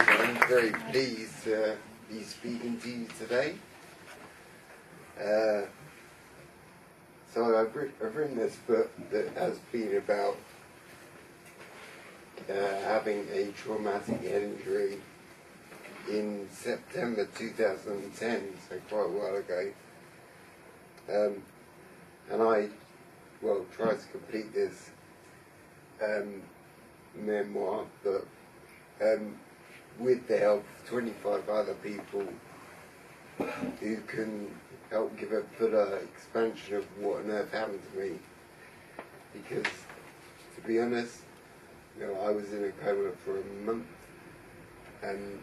I'm very pleased to be speaking to you today. So I've written this book that has been about having a traumatic head injury in September 2010, so quite a while ago. And I, tried to complete this memoir book with the help of 25 other people who can help give a fuller expansion of what on earth happened to me. Because, to be honest, I was in a coma for a month, and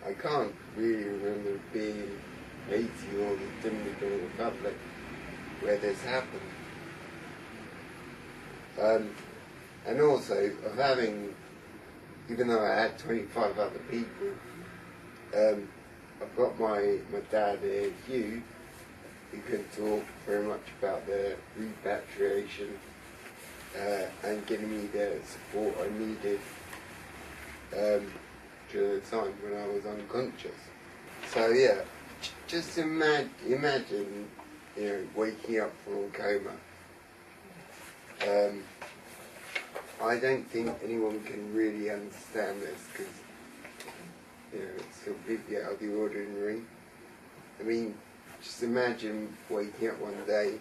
I can't really remember being 80 or the Dominican Republic where this happened. And also of having, even though I had 25 other people, I've got my dad here, Hugh, who can talk very much about the repatriation and giving me the support I needed during the time when I was unconscious. So yeah, just imagine, waking up from a coma. I don't think anyone can really understand this because it's completely out of the ordinary. I mean, just imagine waking up one day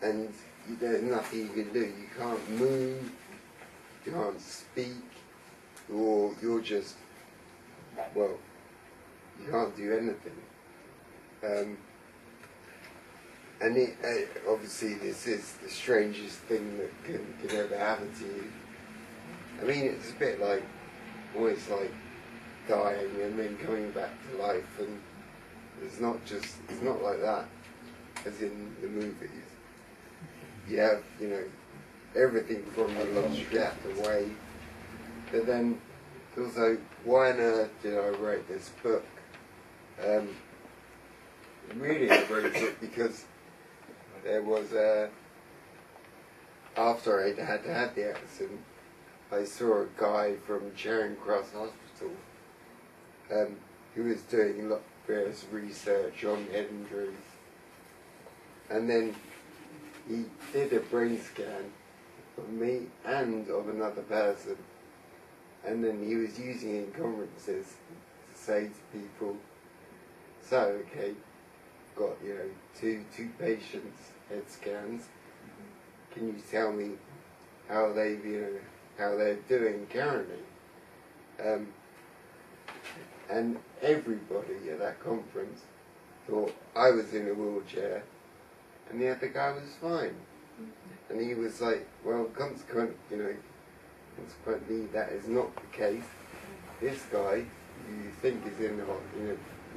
and there's nothing you can do. You can't move, you can't speak, or you're just, you can't do anything. And obviously this is the strangest thing that can ever happen to you. I mean, it's a bit like, almost like dying and then coming back to life, and it's not like that, as in the movies. You have, everything from the lost stripped away, but then also, why on earth did I write this book? Really, I wrote it because there was after I had had the accident, I saw a guy from Charing Cross Hospital who was doing various research on head injuries, and then he did a brain scan of me and of another person, and then he was using it in conferences to say to people, so okay, got two patients' head scans. Can you tell me how they're doing currently? And everybody at that conference thought I was in a wheelchair, and the other guy was fine. And he was like, well, consequently, that is not the case. This guy, who you think is in a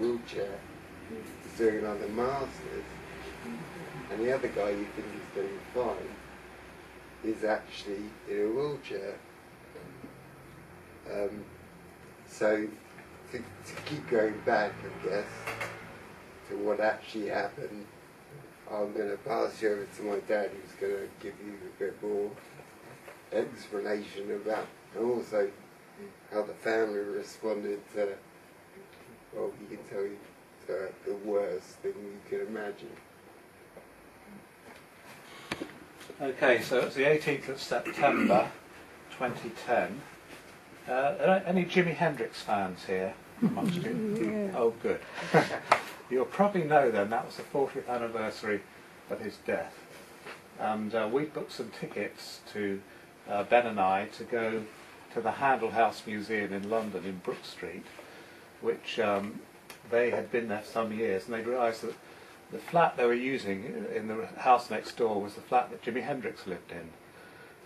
wheelchair, is doing another master's, and the other guy you think is doing fine is actually in a wheelchair. So to keep going back, I guess, to what actually happened, I'm going to pass you over to my dad, who's going to give you a bit more explanation about, and also how the family responded to, he can tell you, the worst thing you can imagine. Okay, so it's the 18th of September 2010. Any Jimi Hendrix fans here amongst you? Yeah. Oh, good. You'll probably know then that was the 40th anniversary of his death. And we booked some tickets to, Ben and I, to go to the Handel House Museum in London in Brook Street, which they had been there for some years, and they realised that the flat they were using in the house next door was the flat that Jimi Hendrix lived in.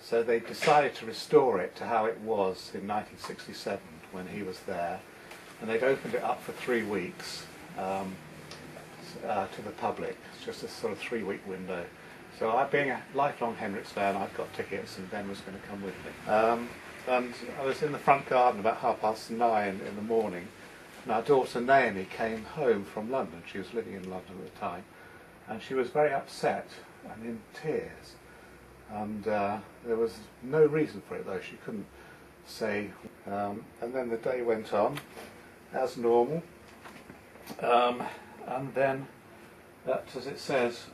So they decided to restore it to how it was in 1967 when he was there, and they'd opened it up for 3 weeks to the public. It's just a sort of 3-week window. So being a lifelong Hendrix fan, I've got tickets, and Ben was going to come with me. And I was in the front garden about 9:30 in the morning, and our daughter Naomi came home from London. She was living in London at the time, and she was very upset and in tears. And there was no reason for it, though. She couldn't say, and then the day went on as normal, and then, as it says,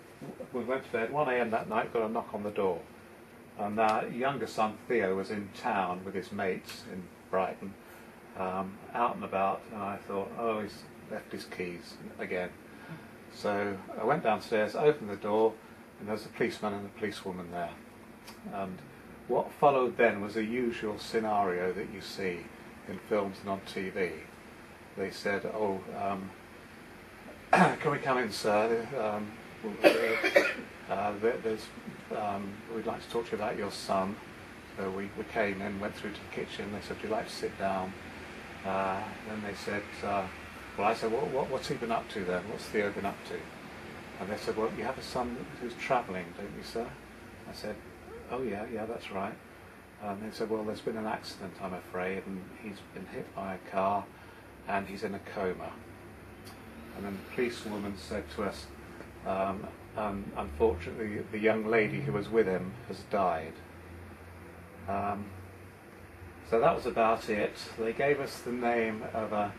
we went to bed 1 a.m. that night, got a knock on the door, and our younger son Theo was in town with his mates in Brighton, out and about, and I thought, oh, he's left his keys again. So I went downstairs, opened the door, and there was a policeman and a policewoman there. And what followed then was a usual scenario that you see in films and on TV. They said, oh, can we come in, sir? We'd like to talk to you about your son. So we came in, went through to the kitchen. They said, would you like to sit down? Then they said, well, I said, what's he been up to then? What's Theo been up to? And they said, well, you have a son who's travelling, don't you, sir? I said, oh yeah, that's right. And they said, well, there's been an accident, I'm afraid, and he's been hit by a car, and he's in a coma. And then the policewoman said to us, unfortunately, the young lady who was with him has died. So that was about it. They gave us the name of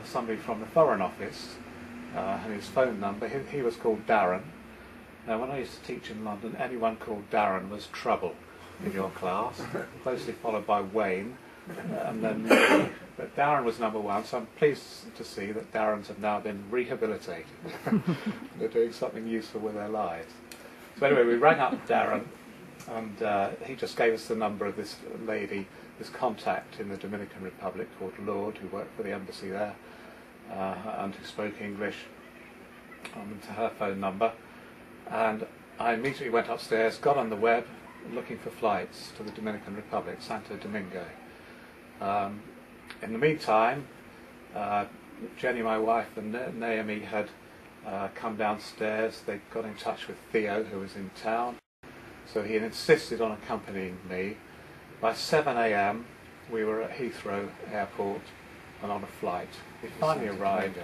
somebody from the Foreign Office and his phone number. He was called Darren. Now, when I used to teach in London, anyone called Darren was trouble in your class, closely followed by Wayne, and then me. But Darren was number one, so I'm pleased to see that Darrens have now been rehabilitated. They're doing something useful with their lives. So anyway, we rang up Darren, and he just gave us the number of this lady, this contact in the Dominican Republic called Lord, who worked for the embassy there, and who spoke English, to her phone number. And I immediately went upstairs, got on the web, looking for flights to the Dominican Republic, Santo Domingo. In the meantime, Jenny, my wife, and Naomi had come downstairs. They got in touch with Theo, who was in town, so he had insisted on accompanying me. By 7 a.m. we were at Heathrow Airport and on a flight. We finally arrived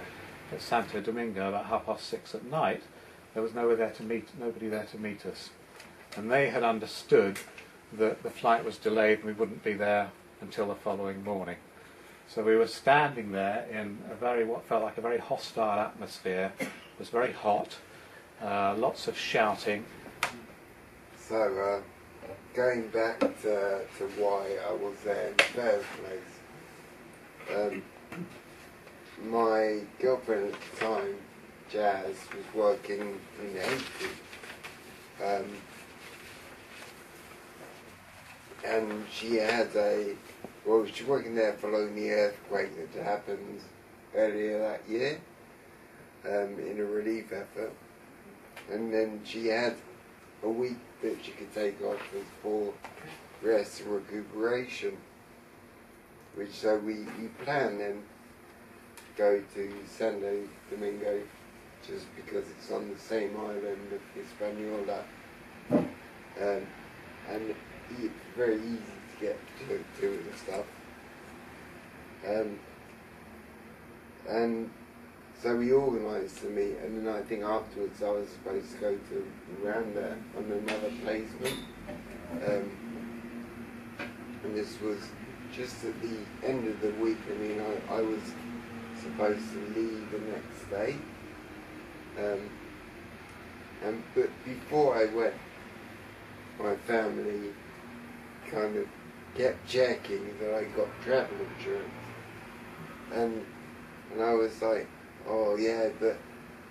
at Santo Domingo about 6:30 at night. There was nobody there to meet us, and they had understood that the flight was delayed and we wouldn't be there until the following morning. So we were standing there in what felt like a very hostile atmosphere. It was very hot, lots of shouting. So, going back to why I was there in the first place, my girlfriend at the time, Jazz, was working in Haiti, and she had she was working there following the earthquake that happened earlier that year, in a relief effort, and then she had a week that she could take off for rest and recuperation, so we planned then to go to Santo Domingo just because it's on the same island of Hispaniola, and it's very easy to get to and stuff. And so we organised to meet, and then I think afterwards I was supposed to go to Rwanda on another placement. And this was just at the end of the week. I mean, I was supposed to leave the next day. But before I went, my family kind of kept checking that I got travel insurance. And I was like, oh yeah, but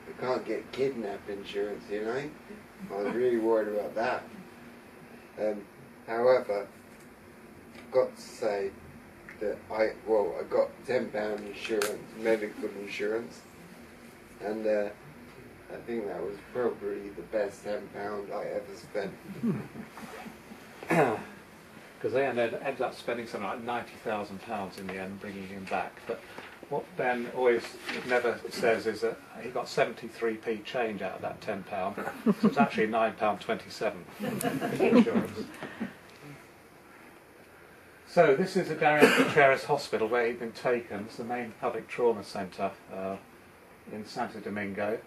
I can't get kidnap insurance, you know? I was really worried about that. However, I've got to say that I got £10 insurance, medical insurance, and I think that was probably the best £10 I ever spent. Because they ended up spending something like £90,000 in the end, bringing him back. But what Ben always never says is that he got 73p change out of that £10, so it's actually £9.27 insurance. So this is the Darien Contreras Hospital where he'd been taken. It's the main public trauma centre in Santo Domingo.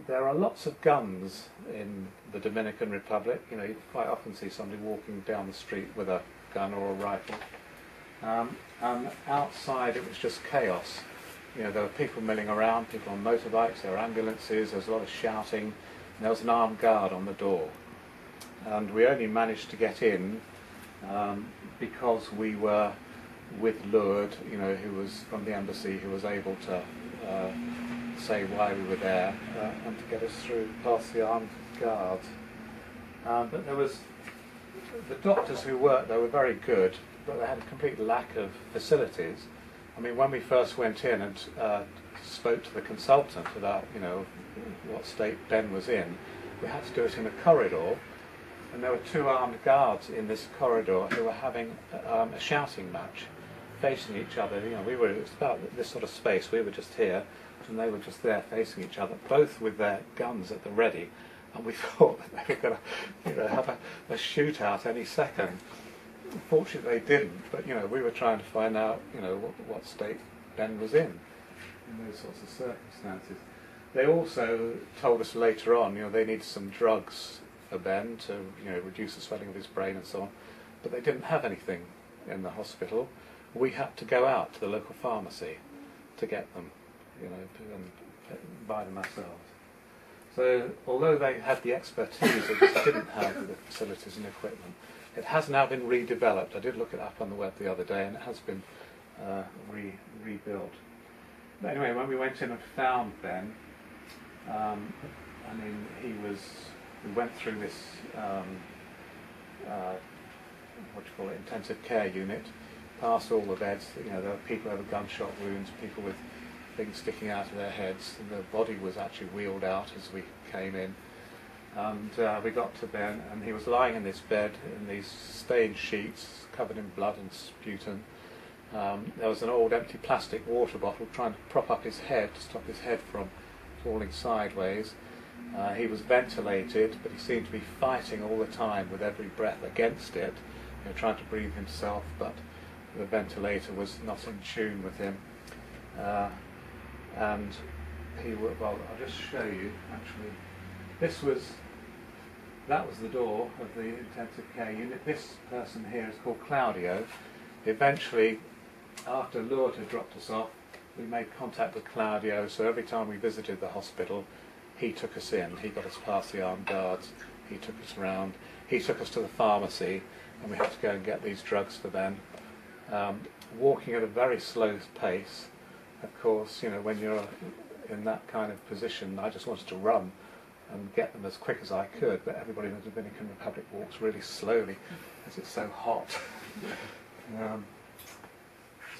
There are lots of guns in the Dominican Republic. You know, you quite often see somebody walking down the street with a gun or a rifle. And outside it was just chaos. You know, there were people milling around, people on motorbikes, there were ambulances, there was a lot of shouting, and there was an armed guard on the door. And we only managed to get in because we were with Lourdes, you know, who was from the embassy, who was able to say why we were there and to get us through past the armed guards. But there was, the doctors who worked there were very good, but they had a complete lack of facilities. I mean, when we first went in and spoke to the consultant about, you know, what state Ben was in, we had to do it in a corridor, and there were 2 armed guards in this corridor who were having a shouting match, facing each other. You know, it was about this sort of space. We were just here, and they were just there facing each other, both with their guns at the ready. And we thought that they were going to, you know, have a shootout any second. Fortunately, they didn't. But you know, we were trying to find out, you know, what state Ben was in those sorts of circumstances. They also told us later on, you know, they needed some drugs for Ben to, you know, reduce the swelling of his brain and so on. But they didn't have anything in the hospital. We had to go out to the local pharmacy to get them, you know, and buy them ourselves. So, although they had the expertise, they just didn't have the facilities and equipment. It has now been redeveloped. I did look it up on the web the other day, and it has been rebuilt. But anyway, when we went in and found Ben, I mean, we went through this, intensive care unit, past all the beds. You know, there were people who had gunshot wounds, people with things sticking out of their heads, and the body was actually wheeled out as we came in. And we got to Ben, and he was lying in this bed in these stained sheets covered in blood and sputum. There was an old empty plastic water bottle trying to prop up his head to stop his head from falling sideways. He was ventilated, but he seemed to be fighting all the time with every breath against it, you know, trying to breathe himself, but the ventilator was not in tune with him. And well, I'll just show you, actually. That was the door of the intensive care unit. This person here is called Claudio. Eventually, after Lourdes had dropped us off, we made contact with Claudio, so every time we visited the hospital, he took us in. He got us past the armed guards, he took us around, he took us to the pharmacy, and we had to go and get these drugs for Ben. Walking at a very slow pace. Of course, you know, when you're in that kind of position, I just wanted to run and get them as quick as I could, but everybody in the Dominican Republic walks really slowly as it's so hot.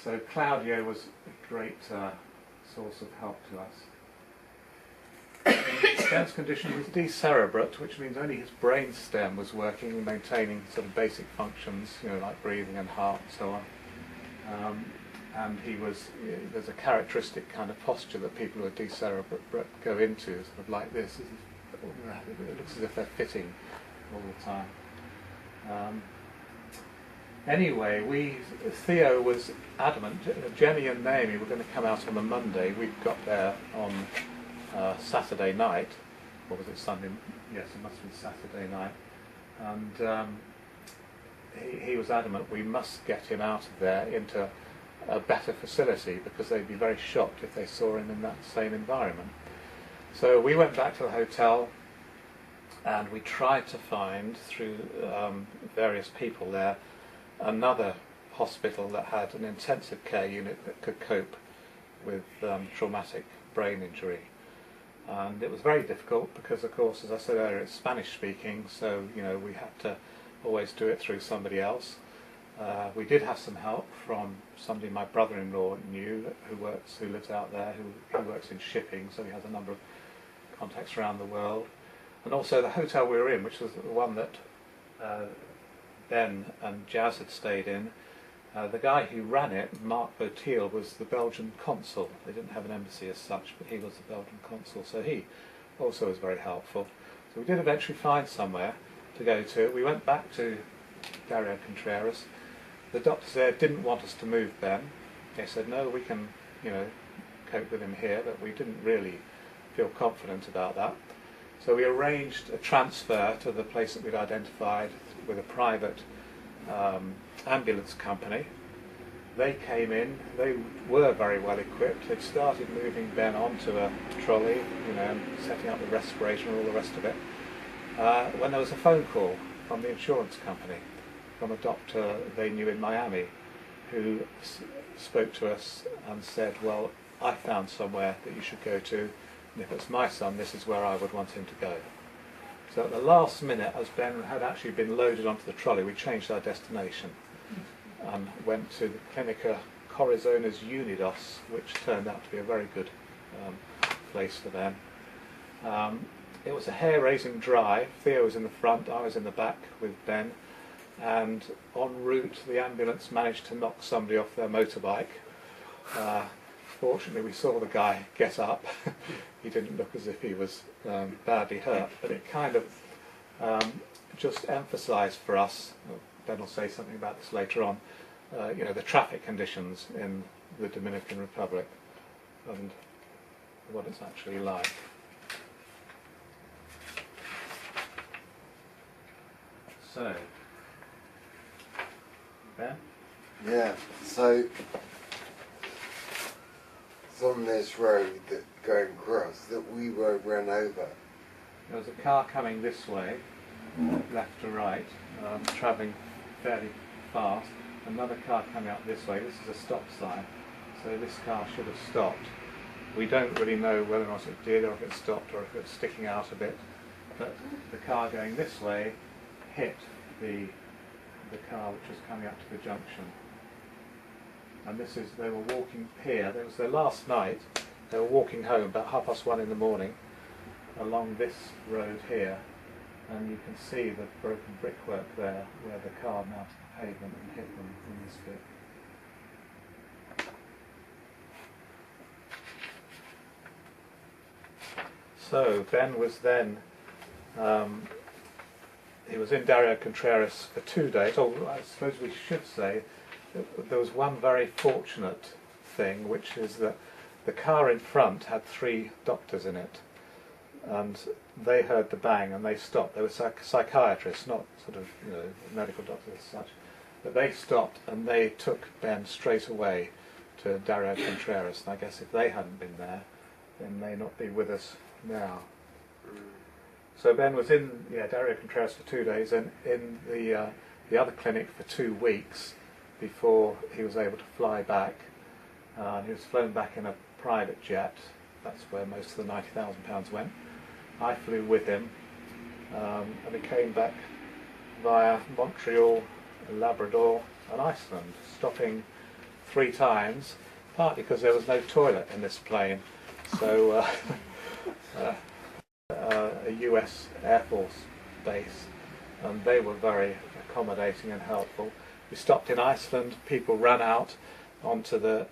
So Claudio was a great source of help to us. Ben's condition was decerebrate, which means only his brain stem was working and maintaining sort of basic functions, you know, like breathing and heart and so on. And there's a characteristic kind of posture that people who are decerebrate go into, sort of like this. It looks as if they're fitting all the time. Anyway, Theo was adamant. Jenny and Naomi were going to come out on the Monday. We got there on Saturday night, or was it Sunday? Yes, it must have been Saturday night. And he was adamant we must get him out of there into a better facility, because they'd be very shocked if they saw him in that same environment. So we went back to the hotel, and we tried to find, through various people there, another hospital that had an intensive care unit that could cope with traumatic brain injury. And it was very difficult because, of course, as I said earlier, it's Spanish speaking, so you know, we had to always do it through somebody else. We did have some help from somebody my brother-in-law knew who lives out there, who works in shipping, so he has a number of contacts around the world. And also the hotel we were in, which was the one that Ben and Jazz had stayed in, the guy who ran it, Mark Botiel, was the Belgian consul. They didn't have an embassy as such, but he was the Belgian consul, so he also was very helpful. So we did eventually find somewhere to go to. We went back to Dario Contreras. The doctors there didn't want us to move Ben. They said, no, we can, you know, cope with him here, but we didn't really feel confident about that. So we arranged a transfer to the place that we'd identified with a private ambulance company. They came in, they were very well equipped. They'd started moving Ben onto a trolley, and setting up the respirator and all the rest of it, when there was a phone call from the insurance company, from a doctor they knew in Miami, who spoke to us and said, well, I found somewhere that you should go to, and if it's my son, this is where I would want him to go. So at the last minute, as Ben had actually been loaded onto the trolley, we changed our destination and went to the Clinica Corazones Unidos, which turned out to be a very good place for them. It was a hair-raising drive. Theo was in the front, I was in the back with Ben, and en route the ambulance managed to knock somebody off their motorbike. Fortunately we saw the guy get up. He didn't look as if he was badly hurt, but it kind of just emphasised for us, Ben will say something about this later on, the traffic conditions in the Dominican Republic and what it's actually like. So, Ben? Yeah, so it's on this road that going across that we were run over. There was a car coming this way, left to right, travelling fairly fast. Another car coming up this way. This is a stop sign, so this car should have stopped. We don't really know whether or not it did, or if it stopped, or if it was sticking out a bit. But the car going this way hit the car which was coming up to the junction. And they were walking here. It was their last night. They were walking home about 1:30 in the morning along this road here, and you can see the broken brickwork there where the car mounted the pavement and hit them in this bit. So Ben was then, he was in Dario Contreras for 2 days. Oh, I suppose we should say that there was one very fortunate thing, which is that the car in front had 3 doctors in it, and they heard the bang and they stopped. They were psychiatrists, not sort of medical doctors as such, but they stopped and they took Ben straight away to Dario Contreras. And I guess if they hadn't been there, then may not be with us now. So Ben was in Dario Contreras for 2 days and in the other clinic for 2 weeks before he was able to fly back. He was flown back in a private jet. That's where most of the £90,000 went. I flew with him, and he came back via Montreal, Labrador and Iceland, stopping 3 times, partly because there was no toilet in this plane. So a US Air Force base, and they were very accommodating and helpful. We stopped in Iceland, people ran out onto the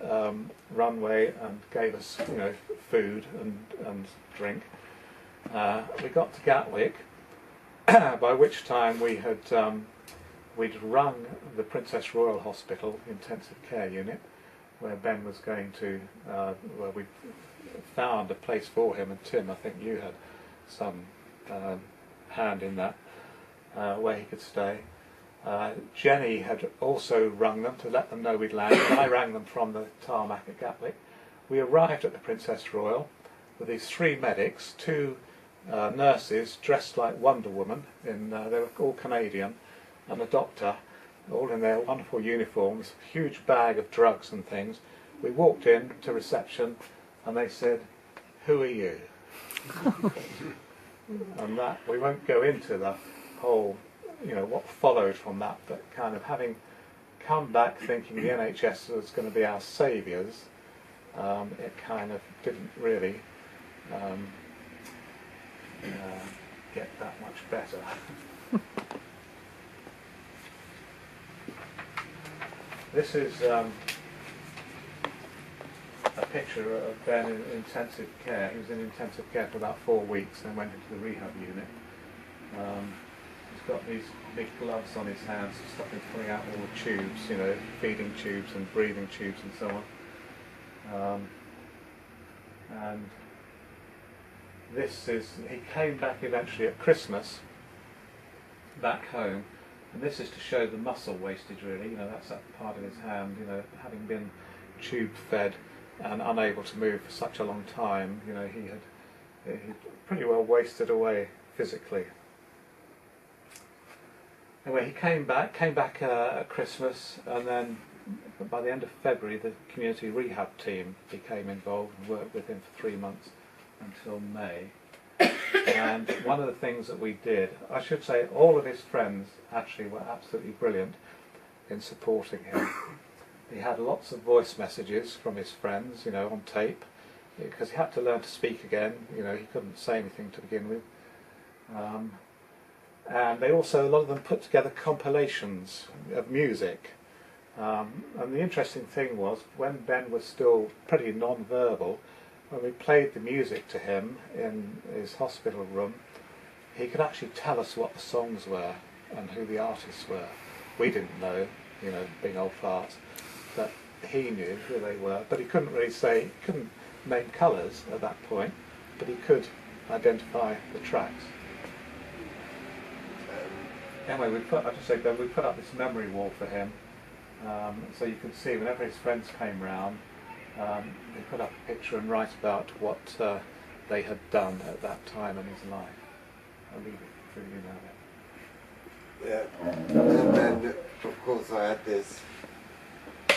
runway and gave us food and drink. We got to Gatwick, by which time we had we'd rung the Princess Royal Hospital intensive care unit, where Ben was going to, where we found a place for him, and Tim, I think you had some hand in that, where he could stay. Jenny had also rung them to let them know we'd landed. I rang them from the tarmac at Gatwick. We arrived at the Princess Royal with these 3 medics, 2 nurses dressed like Wonder Woman, they were all Canadian, and a doctor, all in their wonderful uniforms, huge bag of drugs and things. We walked in to reception and they said, "Who are you?" And that, we won't go into the whole, what followed from that, but kind of having come back thinking the NHS was going to be our saviours, it kind of didn't really get that much better. This is a picture of Ben in intensive care. He was in intensive care for about 4 weeks, then went into the rehab unit. He's got these big gloves on his hands to stop him pulling out all the tubes, feeding tubes and breathing tubes and so on. And he came back eventually at Christmas, back home, And this is to show the muscle wastage, really. That's that part of his hand, having been tube fed and unable to move for such a long time, he pretty well wasted away physically. Anyway, he came back at Christmas, and then by the end of February the community rehab team became involved and worked with him for 3 months until May. And one of the things that we did, I should say all of his friends actually were absolutely brilliant in supporting him. He had lots of voice messages from his friends, on tape, because he had to learn to speak again. He couldn't say anything to begin with. And they also, a lot of them put together compilations of music. And the interesting thing was, when Ben was still pretty non-verbal, when we played the music to him in his hospital room, he could actually tell us what the songs were and who the artists were. We didn't know, being old farts, but he knew who they were. But he couldn't really say, he couldn't name colours at that point, but he could identify the tracks. Anyway, we put up this memory wall for him, so you could see whenever his friends came round, they put up a picture and write about what they had done at that time in his life. I'll leave it for you now. Yeah, and then of course I had this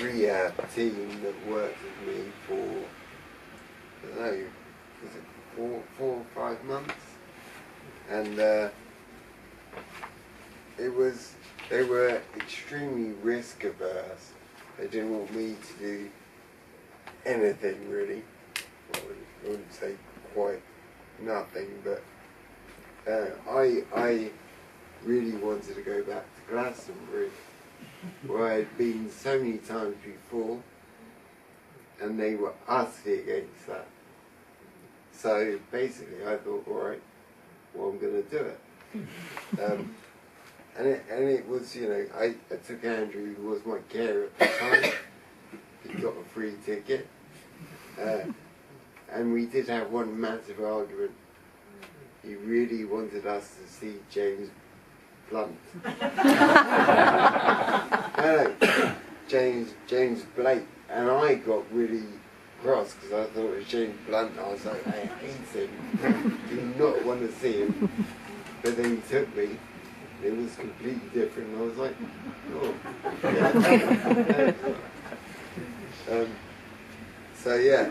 rehab team that worked with me for, I don't know, was it 4 or 5 months? And they were extremely risk averse. They didn't want me to do anything really. Well, I wouldn't say quite nothing, but I really wanted to go back to Glastonbury, where I had been so many times before, and they were utterly against that. So basically I thought, alright, well, I'm going to do it. And it was, I took Andrew, who was my carer at the time. He got a free ticket. And we did have one massive argument. He really wanted us to see James Blunt. James Blake. And I got really cross because I thought it was James Blunt. I was like, I hate him. Do not want to see him. But then he took me. It was completely different. I was like, oh. So yeah,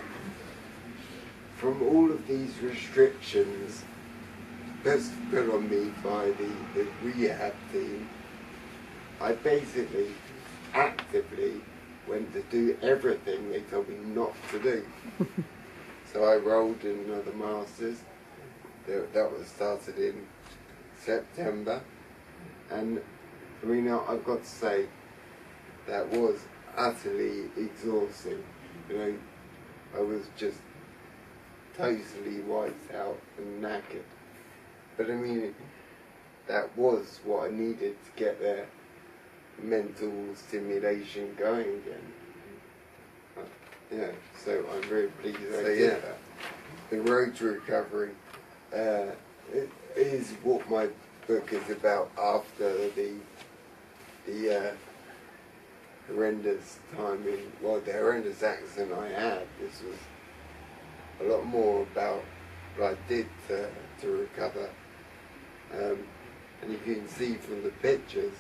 from all of these restrictions put on me by the rehab team, I basically actively went to do everything they told me not to do. So I rolled in another Masters. That was started in September. And I've got to say, that was utterly exhausting. I was just totally wiped out and knackered. But that was what I needed to get their mental stimulation going again. So I'm very pleased I did that. The road to recovery it is what my book is about after the horrendous time the horrendous accident I had. This was a lot more about what I did to recover. And you can see from the pictures,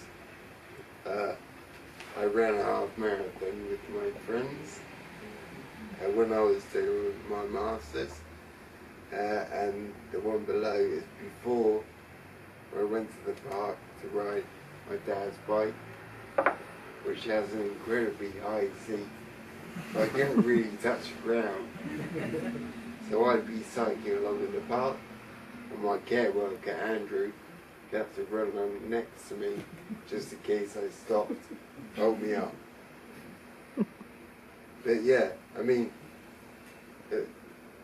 I ran a half marathon with my friends when I was doing my Masters, and the one below is before, where I went to the park to ride my dad's bike, which has an incredibly high seat. So I couldn't really touch the ground. So I'd be cycling along in the park, and my care worker, Andrew, would have to run along next to me just in case I stopped, hold me up. But yeah,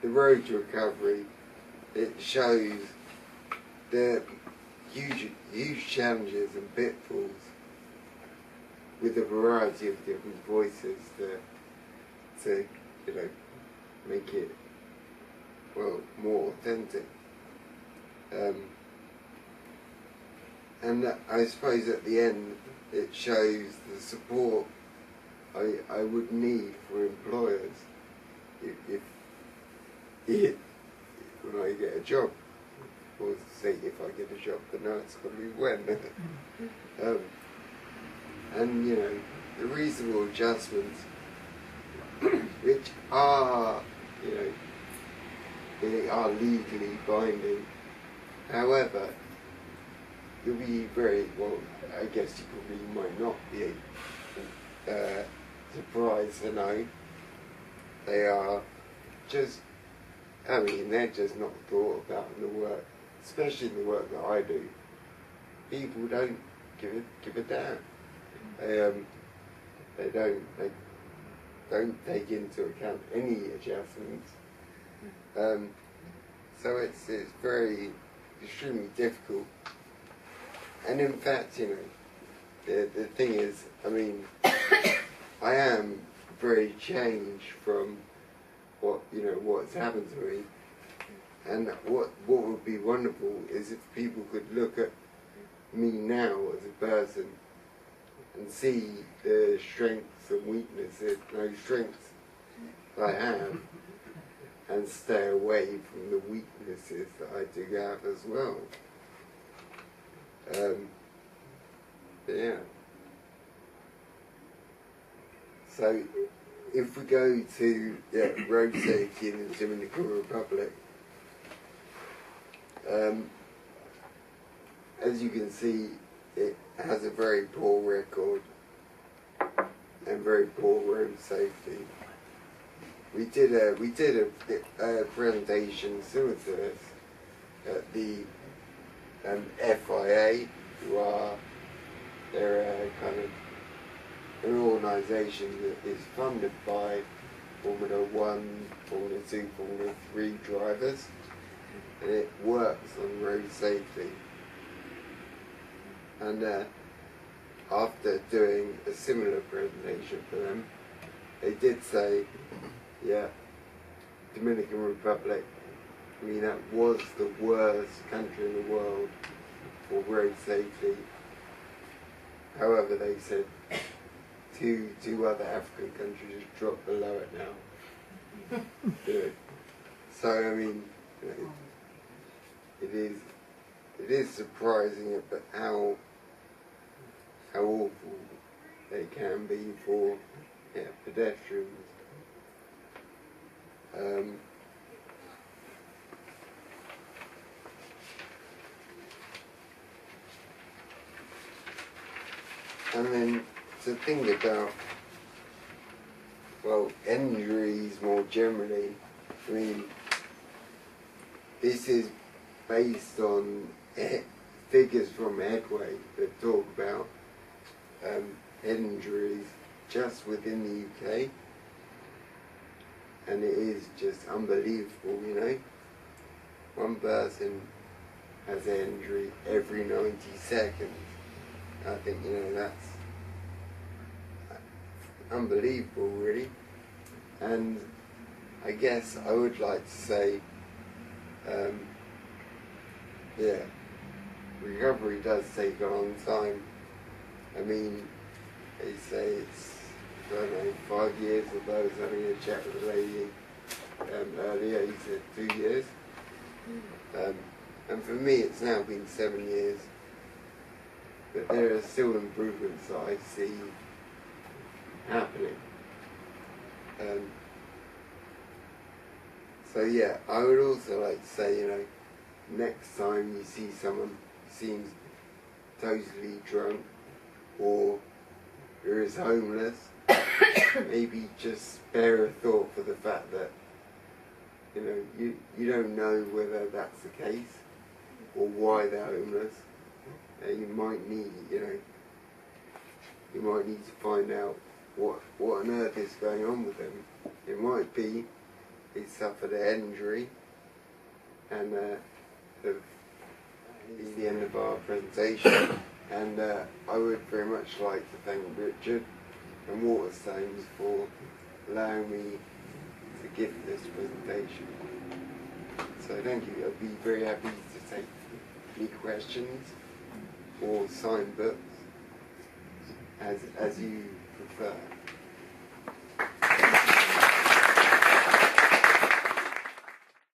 the road to recovery, it shows the huge challenges and pitfalls with a variety of different voices to make it more authentic. and I suppose at the end it shows the support I would need for employers if when I get a job, or say if I get a job, but no, it's got to be when. And you know, the reasonable adjustments, which are, you know, they are legally binding. However, you'll be very, well, I guess you probably might not be surprised to know they are just, I mean, they're just not thought about in the work, especially in the work that I do. People don't give a damn. They don't take into account any adjustments. So it's very extremely difficult. And in fact, you know, the thing is, I mean, I am very changed from what's happened to me. And what would be wonderful is if people could look at me now as a person and see the strengths and weaknesses, no strengths I have, and stay away from the weaknesses that I do have as well. Yeah. So, if we go to road safety in the Dominican Republic, as you can see, it has a very poor record and very poor road safety. We did a presentation similar to this at the FIA, who are they're kind of an organisation that is funded by Formula 1, Formula 2, Formula 3 drivers, and it works on road safety. And after doing a similar presentation for them, they did say, yeah, Dominican Republic, I mean, that was the worst country in the world for road safety. However, they said two other African countries just dropped below it now. You know. So, I mean, you know, it is surprising, but how awful they can be for pedestrians. And then to think about, well, injuries more generally, I mean, this is based on figures from Headway that talk about head injuries just within the UK, and it is just unbelievable, you know. One person has an injury every 90 seconds. I think, you know, that's unbelievable, really. And I guess I would like to say, yeah, recovery does take a long time. I mean, they say it's, I don't know, 5 years, although I was having a chat with a lady earlier, he said 2 years. And for me it's now been 7 years. But there are still improvements that I see happening. So yeah, I would also like to say, you know, next time you see someone who seems totally drunk or who is homeless, maybe just spare a thought for the fact that, you know, you don't know whether that's the case or why they're homeless. You might need, you know, you might need to find out what on earth is going on with them. It might be they suffered an injury, and it's the end of our presentation. And I would very much like to thank Richard and Waterstones for allowing me to give this presentation. So thank you. I'd be very happy to take any questions. or sign books, as you prefer.